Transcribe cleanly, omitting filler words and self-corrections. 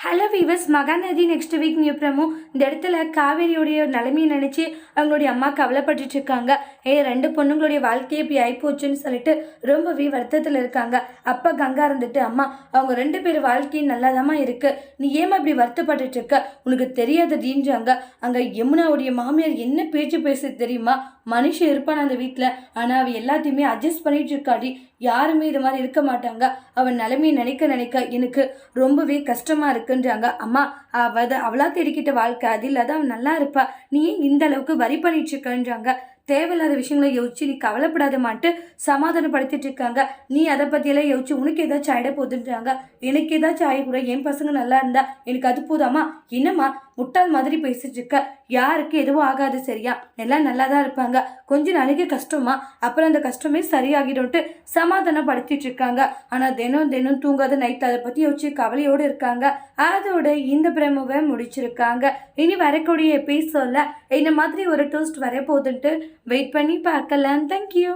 Hello viewers, Mahanadi next week new promo. இந்த இடத்துல காவேரியோடைய நிலைமையை நினச்சி அவங்களுடைய அம்மா கவலைப்பட்டுட்டு இருக்காங்க. ரெண்டு பொண்ணுங்களுடைய வாழ்க்கையை இப்படி ஆகிப்போச்சுன்னு சொல்லிட்டு ரொம்பவே வருத்தத்தில் இருக்காங்க. அப்போ கங்கா இருந்துட்டு, அம்மா அவங்க ரெண்டு பேர் வாழ்க்கையும் நல்லாதாம்மா இருக்கு, நீ ஏமா இப்படி வருத்தப்பட்டுட்டு இருக்க, உனக்கு தெரியாதடின்றாங்க. அங்கே யமுனாவுடைய மாமியார் என்ன பேச்சு பேசுது தெரியுமா, மனுஷன் இருப்பான் அந்த வீட்டில், ஆனால் அவள் எல்லாத்தையுமே அட்ஜஸ்ட் பண்ணிட்டு இருக்காடி, யாருமே இது மாதிரி இருக்க மாட்டாங்க, அவன் நிலைமையை நினைக்க நினைக்க எனக்கு ரொம்பவே கஷ்டமா இருக்குன்றாங்க. அம்மா அவளா தேடிக்கிட்ட வாழ்க்கை, அது இல்லாத அவன் நல்லா இருப்பா, நீ இந்த அளவுக்கு வரி பண்ணிட்டு இருக்கன்றாங்க. தேவையில்லாத விஷயங்களை யோசிச்சு நீ கவலைப்படாத மாட்டு சமாதானப்படுத்திட்டு இருக்காங்க. நீ அதை பற்றியெல்லாம் யோசிச்சு உனக்கு ஏதாச்சும் ஆயிட போகுதுன்றாங்க. எனக்கு ஏதாச்சும் ஆகிக்கூட என் பசங்க நல்லா இருந்தா எனக்கு அது போதாமா, என்னம்மா முட்டாள் மாதிரி பேசிட்டு இருக்க, யாருக்கு எதுவும் ஆகாது சரியா, எல்லாம் நல்லா தான் இருப்பாங்க, கொஞ்ச நாளைக்கு கஷ்டமா, அப்புறம் அந்த கஷ்டமே சரியாகிடும்ட்டு சமாதானப்படுத்திட்டு இருக்காங்க. ஆனால் தினம் தினம் தூங்காத நைட் அதை பற்றி யோசிச்சு கவலையோடு இருக்காங்க. அதோட இந்த பிரமுவை முடிச்சிருக்காங்க. இனி வரக்கூடிய எபிசோட்ல இந்த மாதிரி ஒரு டோஸ்ட் வர போகுதுன்ட்டு வெயிட் பண்ணி பார்க்கலாம். தேங்க்யூ.